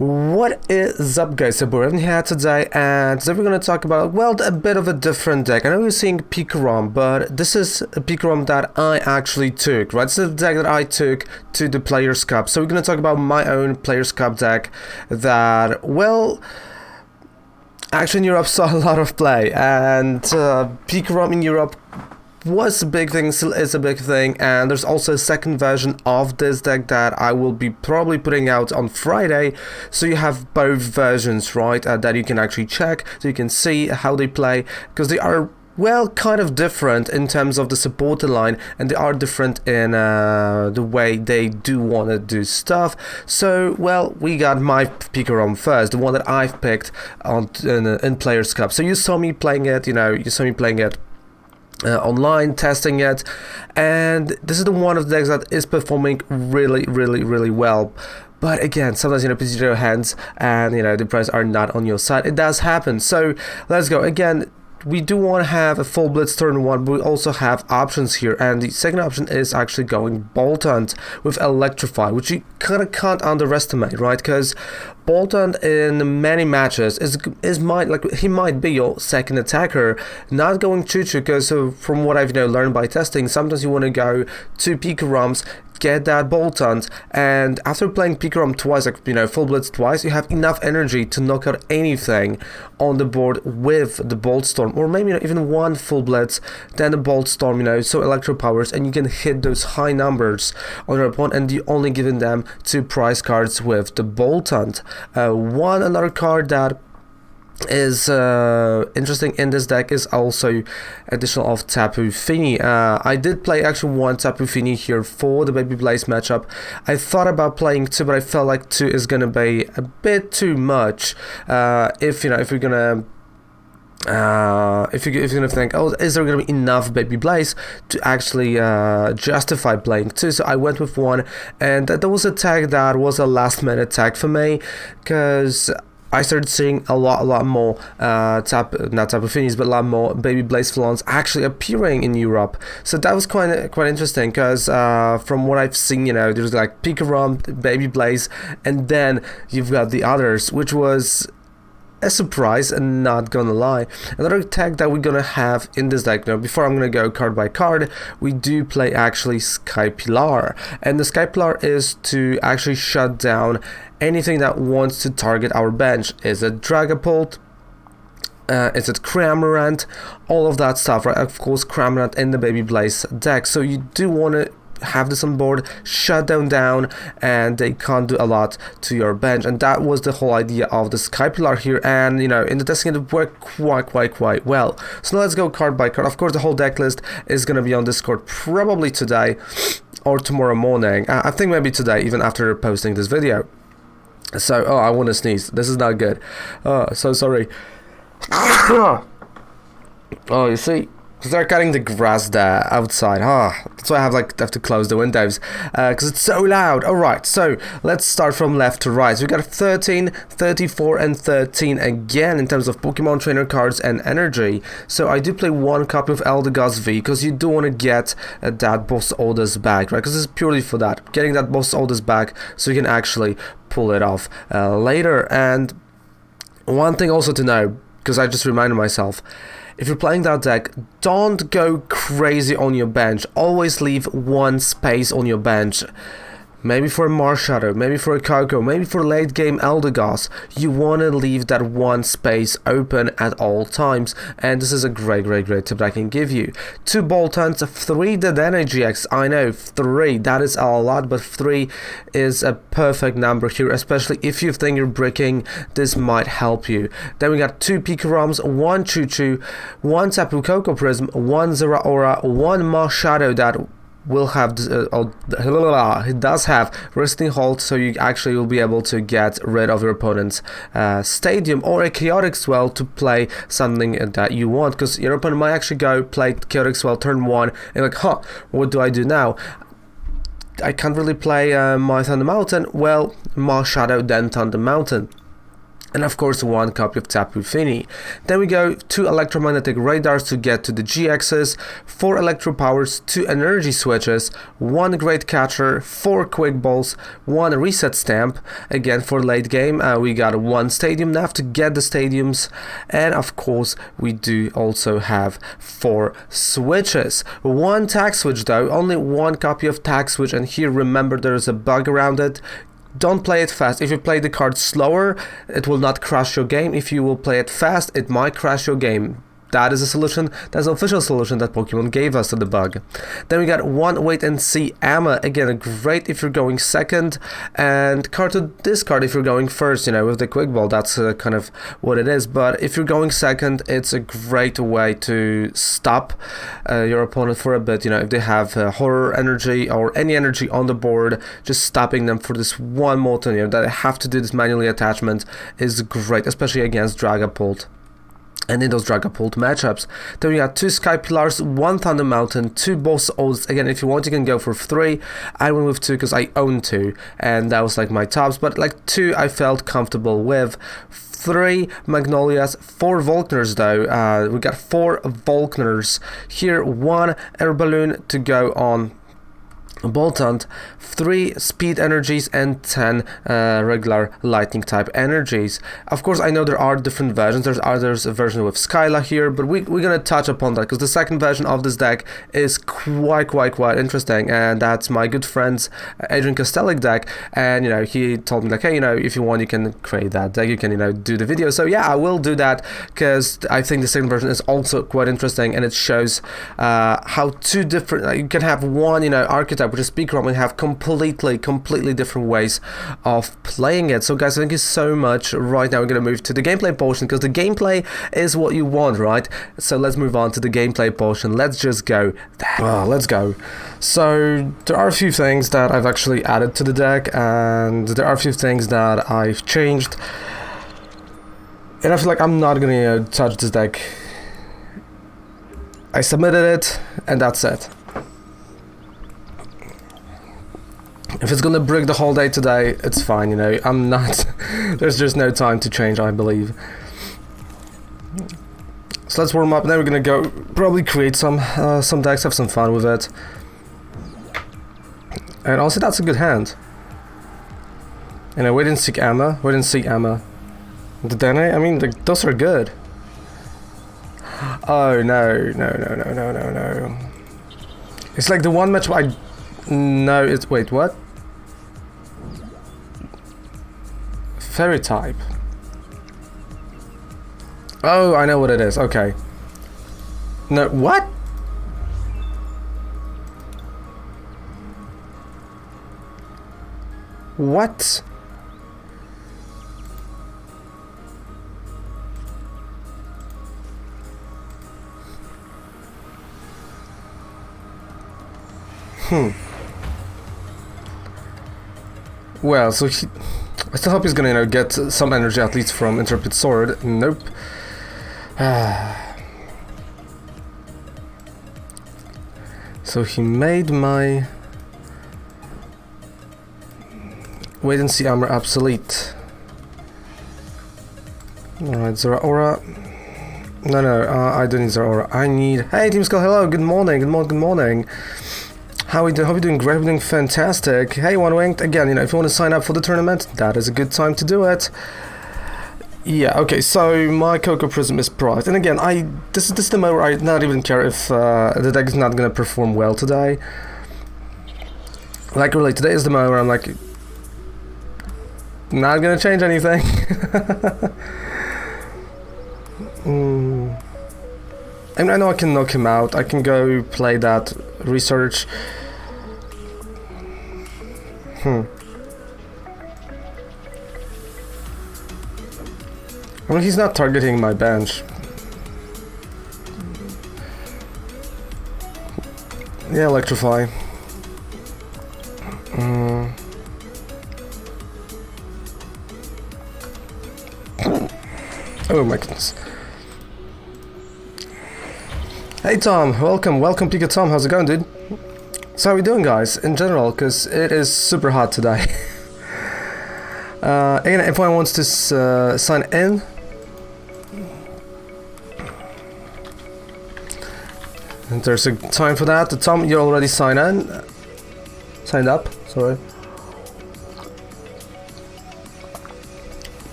What is up, guys? So we're in here today, and today we're going to talk about, well, a bit of a different deck. I know you're seeing Pikarom, but this is a Pikarom that I actually took, right? This is the deck that I took to the Players' Cup. So we're going to talk about my own Players' Cup deck that, well, actually in Europe saw a lot of play, and Pikarom in Europe was a big thing, still is a big thing, and there's also a second version of this deck that I will be probably putting out on Friday, so you have both versions, right, that you can actually check, so you can see how they play, because they are, well, kind of different in terms of the supporter line, and they are different in the way they do want to do stuff. So, well, we got my Pikarom first, the one that I've picked in Players' Cup. So you saw me playing it, online, testing it, and this is the one of the decks that is performing really well. But again, sometimes, puts it in your hands and, the prices are not on your side. It does happen. So let's go. Again, we do want to have a full blitz turn one, but we also have options here, and the second option is actually going Bolt Hunt with Electrify, which you kind of can't underestimate, right? Because Bolt Hunt in many matches he might be your second attacker, not going Choo-Choo, because from what I've learned by testing, sometimes you want to go two Pikaroms, get that Bolt Hunt, and after playing Pikarom twice, full blitz twice, you have enough energy to knock out anything on the board with the Bolt Storm, or maybe even one full blitz, then the Bolt Storm, so electro powers, and you can hit those high numbers on your opponent, and you only giving them two prize cards with the Bolt Hunt. Another card that is interesting in this deck is also additional of Tapu Fini. I did play actually one Tapu Fini here for the Baby Blaze matchup. I thought about playing two, but I felt like two is gonna be a bit too much. If you're gonna think, oh, is there gonna be enough Baby Blaze to actually justify playing two? So I went with one, and that was a tag that was a last minute tag for me, because I started seeing a lot more not Tapu Finis, but a lot more Baby Blaze Flans actually appearing in Europe. So that was quite interesting, because from what I've seen, there's like Pikarom, Baby Blaze, and then you've got the others, which was a surprise, and not gonna lie. Another tag that we're gonna have in this deck, before I'm gonna go card by card, we do play actually Sky Pillar, and the Sky Pillar is to actually shut down anything that wants to target our bench. Is it Dragapult? Is it Cramorant? All of that stuff, right? Of course, Cramorant in the Baby Blaze deck, so you do want to have this on board, shut them down, and they can't do a lot to your bench. And that was the whole idea of the Sky Pillar here, and in the testing it worked quite well. So now let's go card by card. Of course, the whole deck list is gonna be on Discord probably today or tomorrow morning. I think maybe today, even after posting this video. So, I want to sneeze. This is not good. So sorry. Oh, you see? They're cutting the grass there outside. That's why I have to close the windows, because it's so loud. Alright, so let's start from left to right. So we got 13, 34, and 13 again in terms of Pokemon trainer cards and energy. So I do play one copy of Eldegoss V, because you do want to get that Boss Orders back, right? Because it's purely for that. Getting that Boss Orders back so you can actually pull it off later. And one thing also to know, because I just reminded myself, if you're playing that deck, don't go crazy on your bench. Always leave one space on your bench. Maybe for a Marshadow, maybe for a Koko, maybe for late game Eldegoss. You want to leave that one space open at all times, and this is a great tip that I can give you. 2 Bolt Hunts, 3 Dead Energy X. I know, 3, that is a lot, but 3 is a perfect number here, especially if you think you're bricking. This might help you. Then we got 2 Pikaroms, 1 Choo-Choo, 1 Tapu Koko Prism, 1 Zeraora, 1 Marshadow that will have it does have resting hold, so you actually will be able to get rid of your opponent's stadium, or a chaotic swell to play something that you want, because your opponent might actually go play chaotic swell turn 1 and what do I do now? I can't really play my Thunder Mountain. Well, Marshadow then Thunder Mountain. and of course 1 copy of Tapu Fini. Then we go 2 electromagnetic radars to get to the G-axis, 4 electro powers, 2 energy switches, 1 great catcher, 4 quick balls, 1 reset stamp. Again, for late game we got 1 stadium nav to get the stadiums, and of course we do also have 4 switches. 1 tag switch though, only 1 copy of tag switch, and here remember there is a bug around it. Don't play it fast. If you play the card slower, it will not crash your game. If you will play it fast, it might crash your game. That is a solution. That's an official solution that Pokemon gave us to the bug. Then we got 1 wait and see Amma. Again, great if you're going second, and card to discard if you're going first, you know, with the quick ball. That's kind of what it is. But if you're going second, it's a great way to stop your opponent for a bit. You know, if they have horror energy or any energy on the board, just stopping them for this one Molten, you know, that I have to do this manually attachment is great, especially against Dragapult. And in those Dragapult matchups. Then we got 2 Sky Pillars, 1 Thunder Mountain, 2 Boss Oaths. Again, if you want, you can go for 3. I went with 2 because I own 2, and that was like my tops. But like 2, I felt comfortable with. 3 Magnolias, 4 Volkners though. We got 4 Volkners here, 1 Air Balloon to go on Boltund, 3 speed energies, and 10 regular lightning type energies. Of course, I know there are different versions. There's a version with Skyla here, but we're gonna touch upon that because the second version of this deck is quite interesting, and that's my good friend's Adrian Kostelik deck. And you know, he told me like, hey, you know, if you want, you can create that deck. You can, you know, do the video. So yeah, I will do that because I think the second version is also quite interesting, and it shows how 2 different. You can have one, you know, archetype, which is Pikarom, and have completely different ways of playing it. So guys, thank you so much. Right now we're gonna move to the gameplay portion because the gameplay is what you want, right? So let's move on to the gameplay portion. Let's just go there. Let's go. So there are a few things that I've actually added to the deck, and there are a few things that I've changed, and I feel like I'm not gonna, you know, touch this deck. I submitted it, and that's it. If it's gonna brick the whole day today, it's fine, you know, I'm not, there's just no time to change, I believe. So let's warm up, and then we're gonna go, probably create some decks, have some fun with it. And also, that's a good hand. You know, wait and seek Amma, The Dene, I mean, those are good. Oh, no. It's like the one match where no, it's, wait, what? Fairy type. Oh, I know what it is, okay. No, what? What? Well, so I still hope he's gonna, you know, get some energy at least from Intrepid Sword. Nope. So he made my wait and see armor obsolete. Alright, Zeraora. No, I don't need Zeraora. I need. Hey, Team Skull, hello, good morning. How we doing? Hope you're doing great. We're doing fantastic. Hey, One Winged. Again, you know, if you want to sign up for the tournament, that is a good time to do it. Yeah. Okay. So my Cocoa Prism is priced, and again, this is the moment where I not even care if the deck is not gonna perform well today. Like really, today is the moment where I'm like, not gonna change anything. I mean, I know I can knock him out. I can go play that research. I mean, he's not targeting my bench. Yeah, electrify. Oh my goodness. Hey Tom, welcome Pika Tom, how's it going, dude? So how are we doing, guys, in general, because it is super hot today. Again, if I want to sign in, and there's a time for that. Tom, you already signed up. Sorry.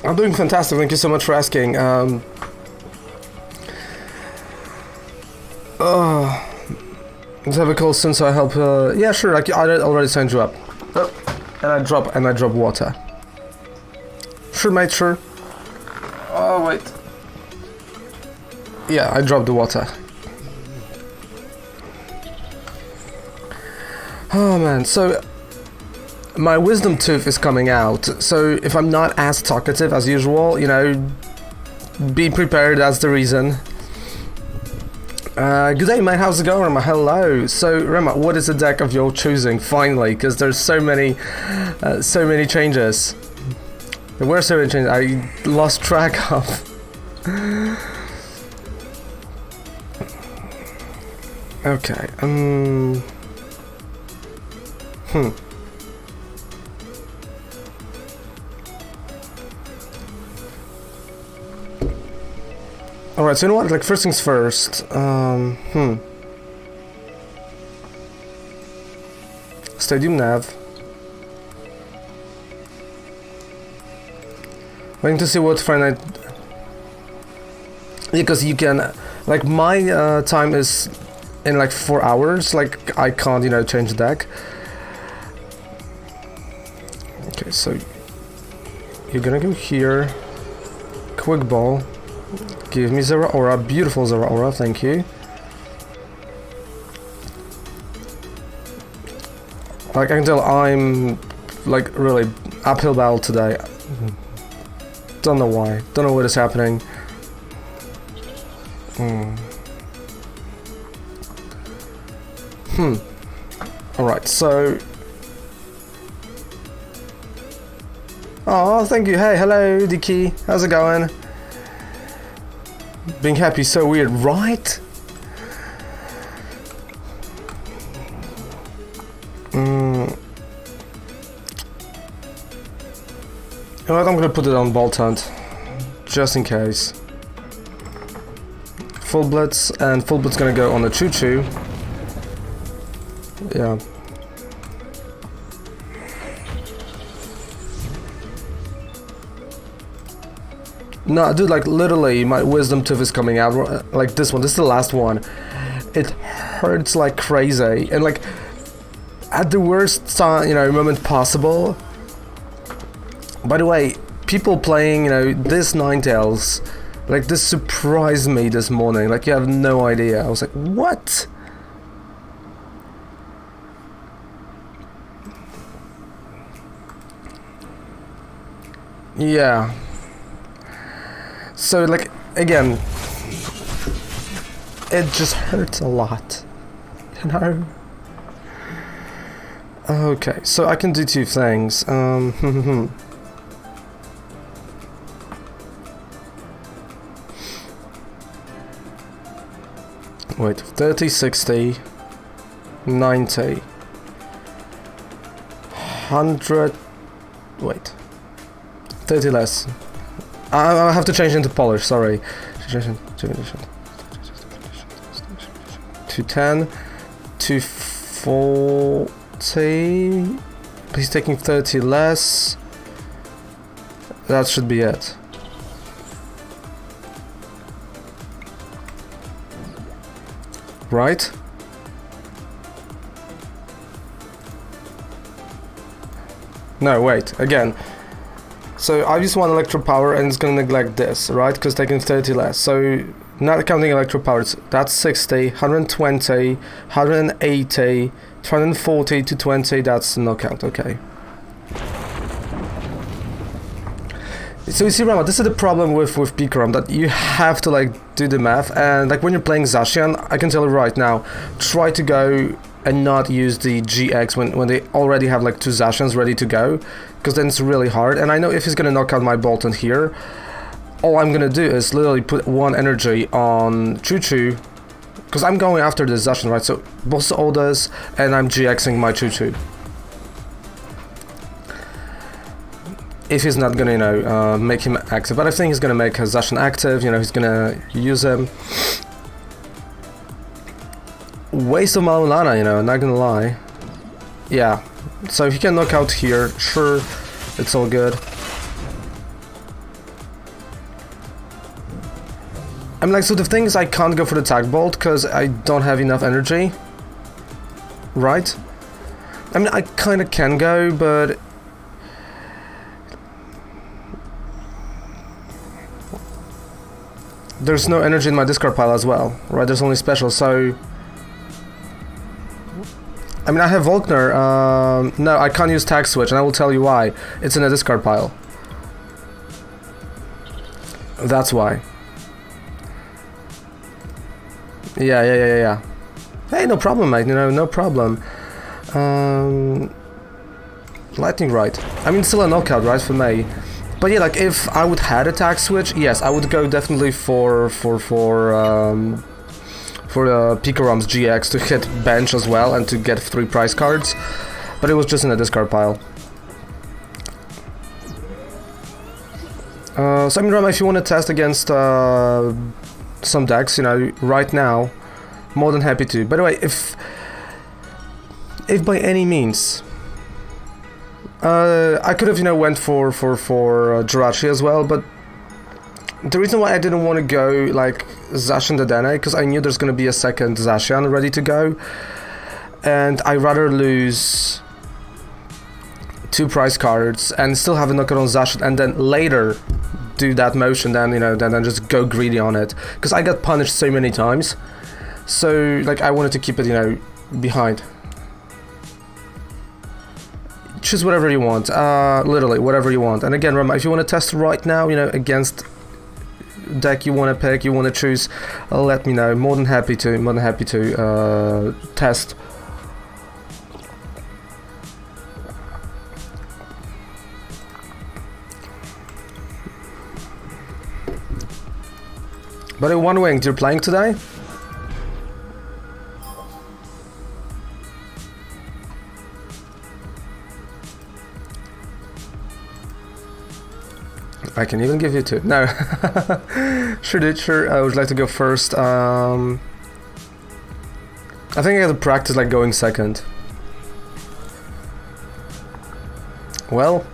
I'm doing fantastic. Thank you so much for asking. Let's have a call soon, so I help. Yeah, sure. Like I already signed you up. Oh, and I drop water. Sure, mate. Sure. Oh wait. Yeah, I dropped the water. Oh man, so my wisdom tooth is coming out. So if I'm not as talkative as usual, you know, be prepared. That's the reason. Good day, mate. How's it going, Rema? Hello. So, Rema, what is the deck of your choosing? Finally, because there's so many changes. There were so many changes. I lost track of. Okay. Alright, so you know what? Like, first things first. Stadium nav. Waiting to see what finite. Because you can. Like, my time is in like 4 hours. Like, I can't, you know, change the deck. Okay, so. You're gonna go here. Quick ball. Give me Zeraora, beautiful Zeraora, thank you. Like, I can tell I'm, like, really uphill battle today. Don't know why, don't know what is happening. Alright, so... Oh, thank you, hey, hello, Dicky, how's it going? Being happy is so weird, right? You know what, I'm gonna put it on Bolt Hunt. Just in case. Full Blitz, and Full Blitz gonna go on the Choo Choo. Yeah. No, dude, like, literally, my wisdom tooth is coming out, like this one, this is the last one. It hurts like crazy, and like, at the worst time, you know, moment possible. By the way, people playing, you know, this Ninetales, like, this surprised me this morning, like, you have no idea. I was like, what? Yeah. So, like, again, it just hurts a lot, you know? Okay, so I can do two things. Wait, 30, 60, 90, 100, wait, 30 less. I have to change into Polish, sorry. 210, 240. He's taking 30 less. That should be it. Right? No, wait, again. So I just want electro power and it's gonna neglect this, right? Because taking 30 less. So not counting electro power, that's 60, 120, 180, 140 to 20, that's knockout, okay. So you see, Rama, this is the problem with Pikarom, that you have to like do the math, and like when you're playing Zacian, I can tell you right now, try to go and not use the GX when they already have like two Zacians ready to go, because then it's really hard. And I know if he's gonna knock out my Bolton here, all I'm gonna do is literally put one energy on Choo Choo, because I'm going after the Zacian, right? So both orders, and I'm GXing my Choo Choo. if he's not gonna, you know, make him active. But I think he's gonna make Zacian active, you know, he's gonna use him. Waste of Malana, you know, not gonna lie. Yeah, so if he can knock out here, sure, it's all good. I mean, like, so the thing is I can't go for the tag bolt because I don't have enough energy. Right? I mean, I kind of can go, but... there's no energy in my discard pile as well, right? There's only special, so... I mean, I have Volkner. No, I can't use tag switch, and I will tell you why. It's in a discard pile. That's why. Yeah. Hey, no problem, mate. You know, no problem. Lightning right. I mean, still a knockout, right, for me. But yeah, like, if I would had a tag switch, yes, I would go definitely for Pikarom's GX to hit bench as well and to get 3 prize cards. But it was just in a discard pile. So I mean, Rama, if you want to test against some decks, you know, right now, more than happy to. By the way, if by any means, I could have, you know, went for Jirachi as well, but the reason why I didn't want to go like Zacian Dedenne, because I knew there's going to be a second Zacian ready to go, and I'd rather lose 2 prize cards and still have a knockout on Zacian and then later do that motion than, you know, then just go greedy on it, because I got punished so many times. So like I wanted to keep it, you know, behind. Choose whatever you want, literally whatever you want. And again, remember, if you want to test right now, you know, against deck you want to pick, you want to choose, let me know. More than happy to test. But in One Winged, you're playing today? I can even give you 2. No. Sure. I would like to go first. I think I have to practice like going second. Well.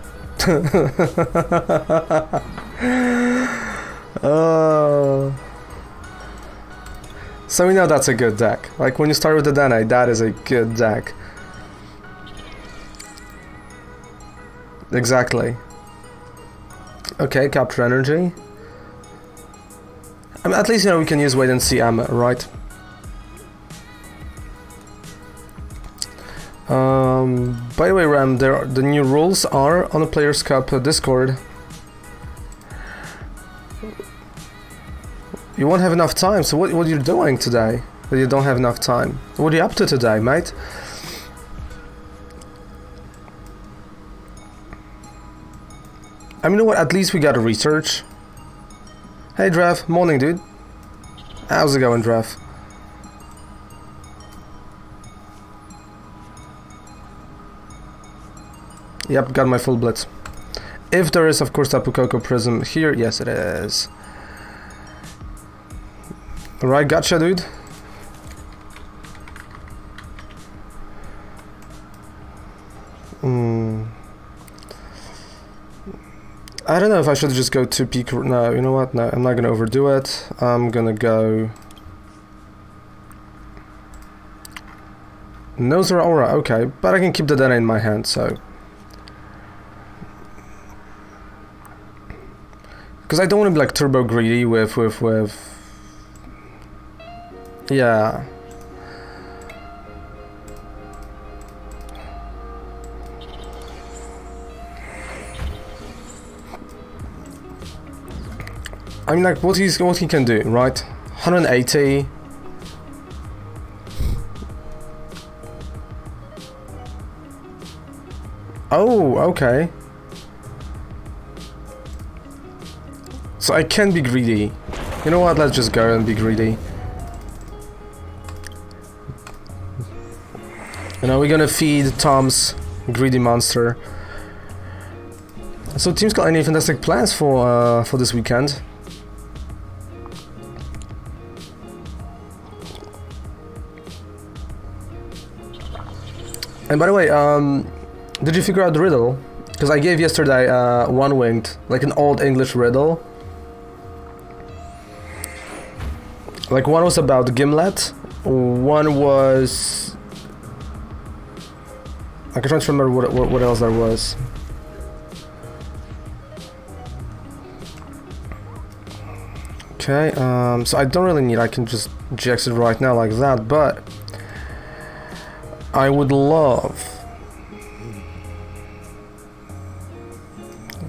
So we know that's a good deck. Like when you start with the Dene, that is a good deck. Exactly. Okay, capture energy. I mean, at least, you know, we can use wait and see ammo, right? By the way, Ram, the new rules are on the Players Cup Discord. You won't have enough time, so what are you doing today that you don't have enough time? What are you up to today, mate? I mean, you know what, at least we got a research. Hey, Drev. Morning, dude. How's it going, Drev? Yep, got my full blitz. If there is, of course, Tapu Koko Prism here, yes it is. Alright, gotcha, dude. I don't know if I should just go to peak. No, you know what? No, I'm not gonna overdo it. I'm gonna go Noser Aura. Okay, but I can keep the Dene in my hand, so because I don't want to be like turbo greedy with yeah. I mean, like, what he can do, right? 180. Oh, okay. So I can be greedy. You know what? Let's just go and be greedy. You know, we're gonna feed Tom's greedy monster. So team's got any fantastic plans for this weekend? And by the way, did you figure out the riddle? Because I gave yesterday one-winged, like an old English riddle. Like one was about Gimlet, one was... I can try to remember what else there was. Okay, so I don't really need, I can just GX it right now like that, but I would love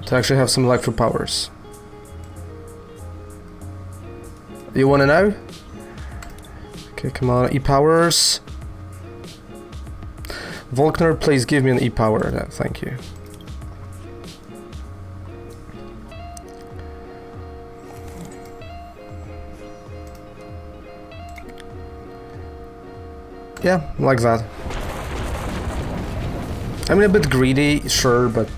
to actually have some electro powers. You wanna know? Okay, come on, E-powers. Volkner, please give me an E-power. No, thank you. Yeah, like that. I mean, a bit greedy, sure, but...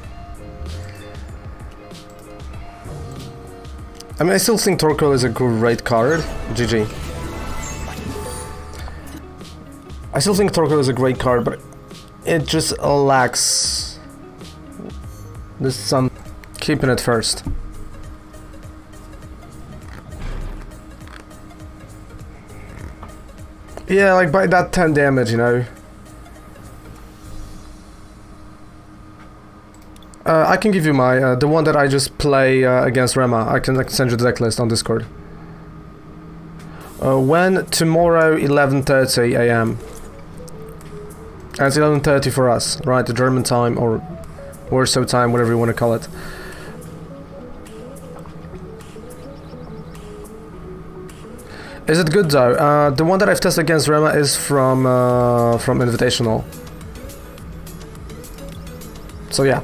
I mean, I still think Torkoal is a great card. GG. I still think Torkoal is a great card, but it just lacks this some... Keeping it first. Yeah, like by that 10 damage, you know. I can give you my, the one that I just play against Rema. I can send you the deck list on Discord. When? Tomorrow, 11:30 AM. And it's 11:30 for us, right? The German time, or Warsaw time, whatever you want to call it. Is it good though? The one that I've tested against Rema is from Invitational. So yeah.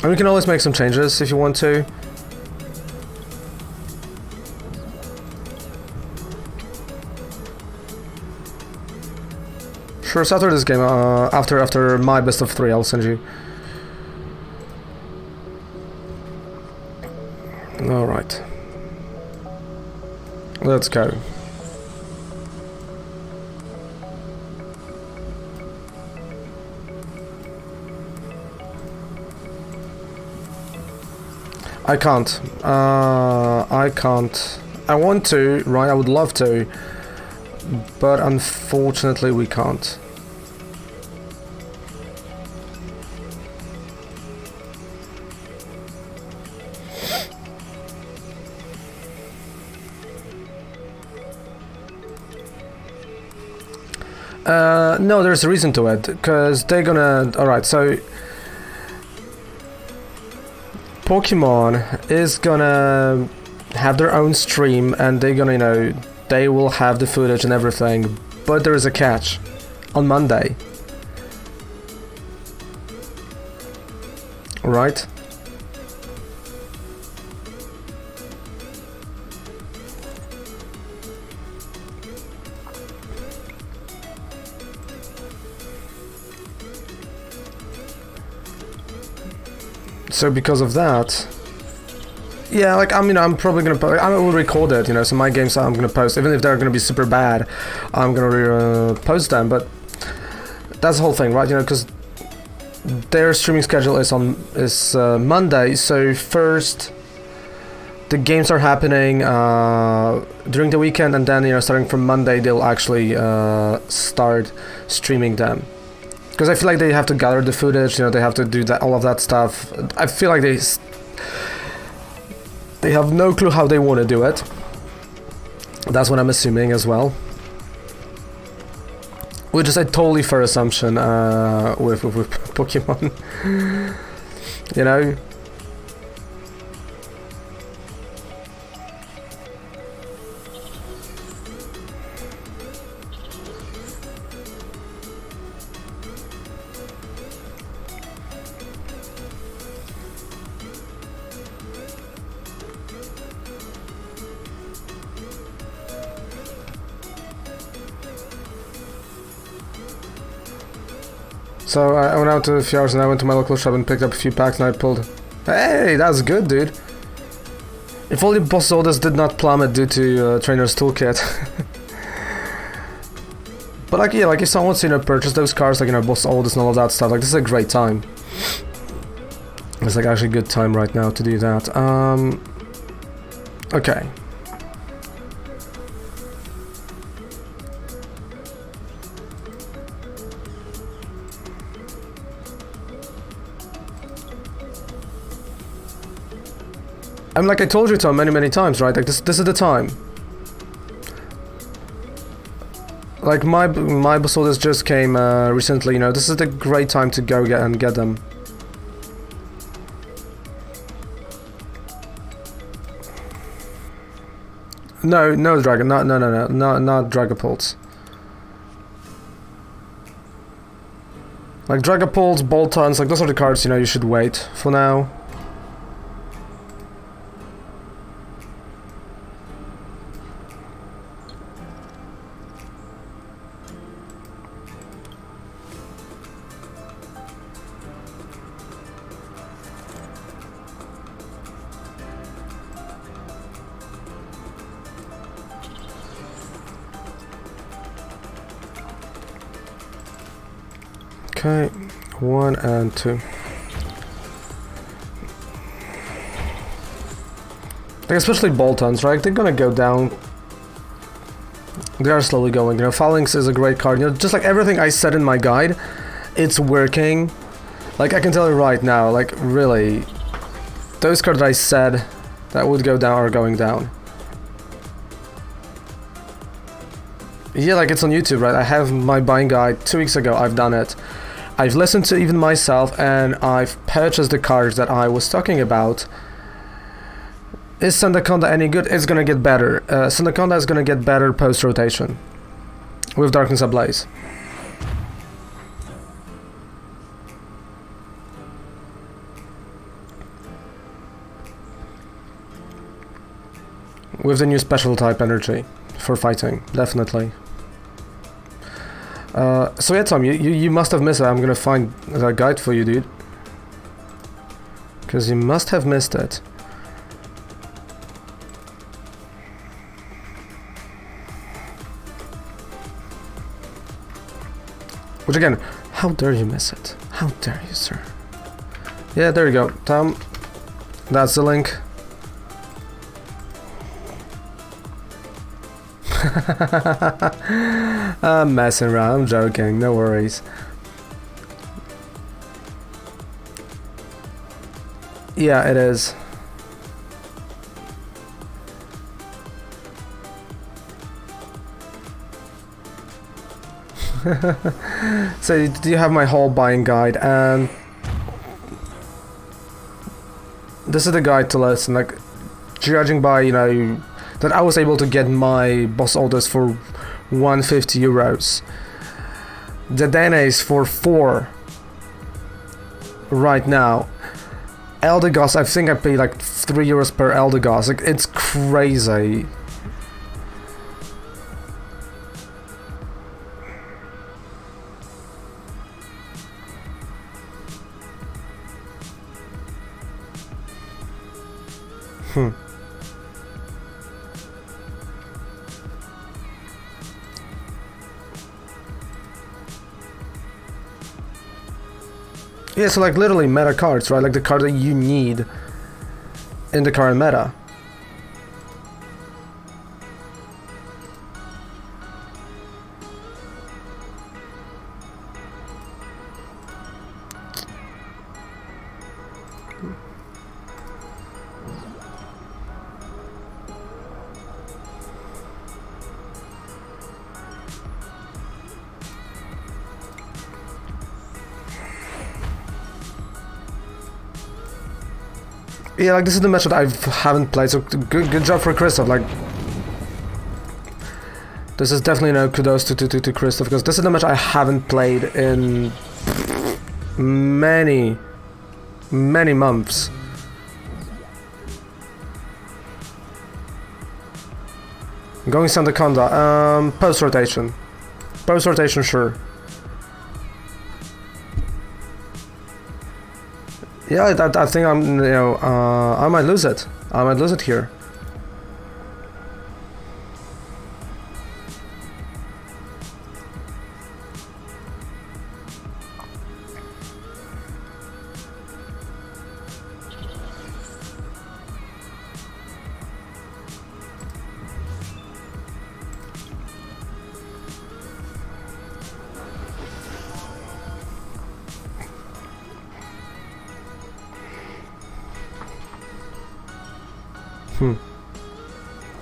And we can always make some changes if you want to. Sure, after this game, after my best of 3, I'll send you. Alright. Let's go. I can't. I can't. I want to, right? I would love to, but unfortunately we can't. No, there's a reason to it, because they're gonna... Alright, so... Pokemon is gonna have their own stream, and they're gonna, you know, they will have the footage and everything, but there is a catch. On Monday. Right? So because of that, yeah, like, I mean, I'm probably gonna I will record it, you know, so my games I'm gonna post, even if they're gonna be super bad, I'm gonna post them, but that's the whole thing, right, you know, because their streaming schedule is Monday, so first the games are happening during the weekend, and then, you know, starting from Monday, they'll actually start streaming them. Because I feel like they have to gather the footage, you know, they have to do that, all of that stuff. I feel like they have no clue how they want to do it. That's what I'm assuming as well. Which is a totally fair assumption with Pokemon. You know? So I went out to a few hours and I went to my local shop and picked up a few packs and I pulled Hey, that's good, dude. If only boss orders did not plummet due to Trainer's Toolkit. But like, yeah, like if someone wants to, purchase those cards, like, boss orders and all of that stuff, like, this is a great time. It's like actually a good time right now to do that. Okay. I mean, like I told you, Tom, many times, right? Like this is the time. Like my boss orders just came recently. This is the great time to go get them. No dragon, not Dragapults. Like Dragapults, Boltons, like those are the cards you should wait for now. Okay, 1 and 2. Like especially Boltons, right? They're gonna go down. They are slowly going. Phalanx is a great card. Just like everything I said in my guide, it's working. Like I can tell you right now, like really, those cards I said that would go down are going down. Yeah, like it's on YouTube, right? I have my buying guide 2 weeks ago. I've done it. I've listened to even myself, and I've purchased the cards that I was talking about. Is Sandaconda any good? It's gonna get better. Sandaconda is gonna get better post-rotation with Darkness Ablaze. With the new special type energy for fighting, definitely. So yeah, Tom, you must have missed it. I'm gonna find that guide for you, dude. Because you must have missed it. Which again, how dare you miss it? How dare you, sir? Yeah, there you go, Tom. That's the link. I'm messing around, I'm joking, no worries. Yeah, it is. So you have my whole buying guide, and this is the guide to listen, like judging by that I was able to get my boss orders for 150 euros. The Dana is for 4 right now. Eldegoss, I think I paid like 3 euros per Eldegoss. Like it's crazy. Yeah, so like literally meta cards, right? Like the card that you need in the current meta. Yeah, like this is the match that I haven't played, so good job for Christoph. Like, this is definitely kudos to Christoph, because this is the match I haven't played in many months. Going Sandaconda, post rotation, sure. Yeah, I think I'm, you know, I might lose it. I might lose it here.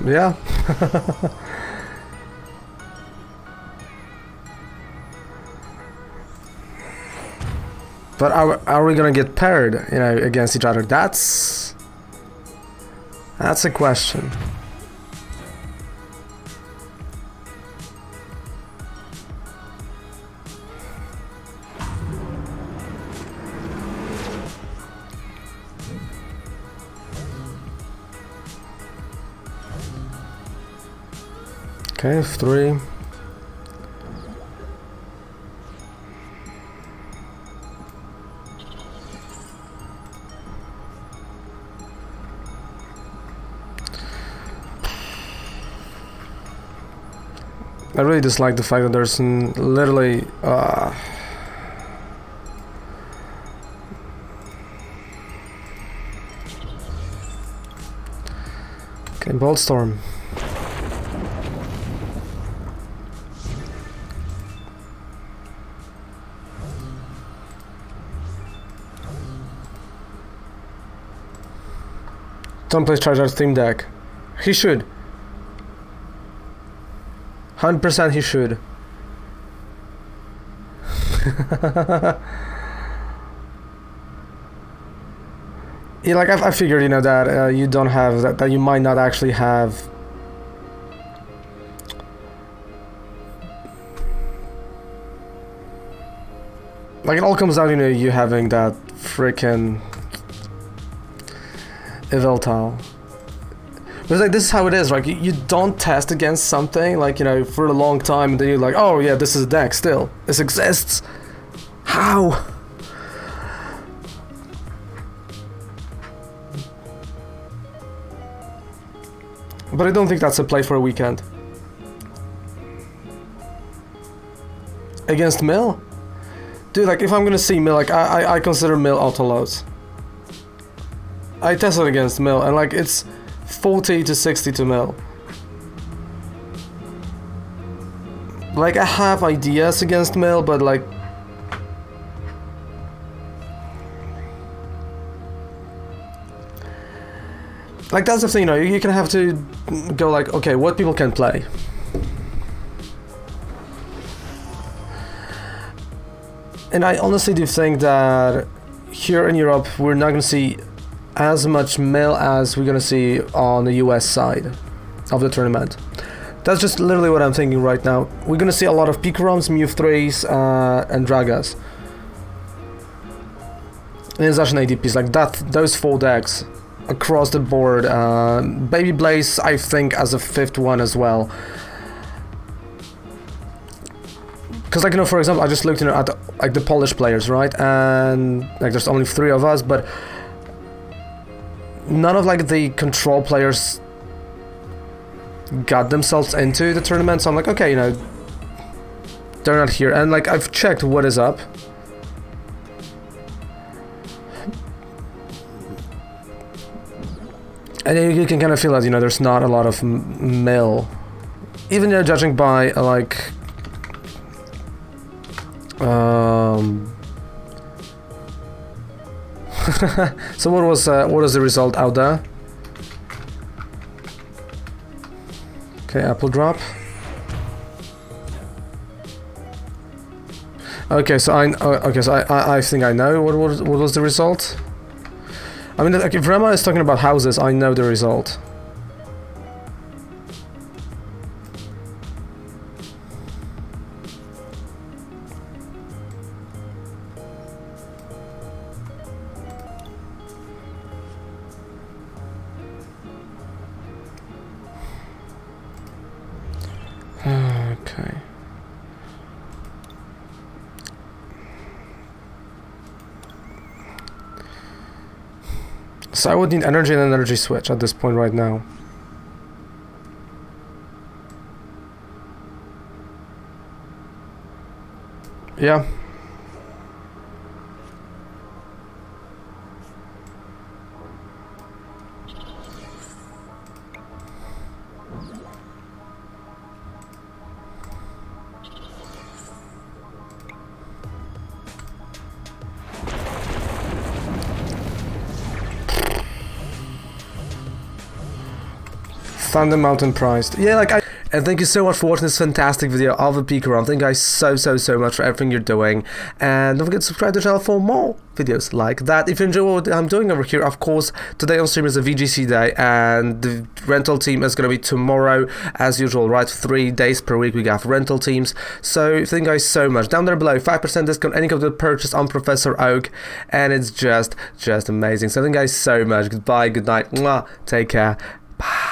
Yeah. But are we gonna get paired, you know, against each other? That's a question. Okay, 3. I really dislike the fact that there's literally okay, Bolt Storm. Don't play Charizard theme deck. He should. 100% he should. Yeah, like I figured, you know, that you don't have that you might not actually have. Like it all comes down, you know, you having that freaking Eveltal. But it's like, this is how it is, right? You don't test against something, like, you know, for a long time, and then you're like, oh yeah, this is a deck still. This exists. How? But I don't think that's a play for a weekend. Against Mill? Dude, like, if I'm gonna see Mill, like, I consider Mill auto-loads. I tested against Mill, and like, it's 40 to 60 to Mill. Like, I have ideas against Mill, but like... Like, that's the thing, you know, you can have to go like, okay, what people can play. And I honestly do think that here in Europe, we're not gonna see as much Mill as we're gonna see on the US side of the tournament. That's just literally what I'm thinking right now. We're gonna see a lot of Pikaroms, Mew3s, and Dragas. And it's actually ADPs, like that, those 4 decks across the board. Baby Blaze, I think, as a 5th one as well. Because, like, you know, for example, I just looked, you know, at like the Polish players, right? And like, there's only 3 of us, but none of like the control players got themselves into the tournament. So I'm like, okay, you know, they're not here. And like, I've checked what is up. And you can kind of feel that, you know, there's not a lot of Mill. Even, you know, judging by like so what was the result out there? Okay, Apple Drop. Okay, so I think I know what was the result. I mean, like, if Rema is talking about houses, I know the result. Okay. So I would need energy and energy switch at this point right now. Yeah. Thunder Mountain priced. Yeah, like and thank you so much for watching this fantastic video of the Pikarom. Thank you guys so much for everything you're doing. And don't forget to subscribe to the channel for more videos like that. If you enjoy what I'm doing over here, of course, today on stream is a VGC day, and the rental team is going to be tomorrow, as usual, right? 3 days per week we have rental teams. So thank you guys so much. Down there below, 5% discount any of the purchase on Professor Oak, and it's just amazing. So thank you guys so much. Goodbye, good night, mwah, take care, bye.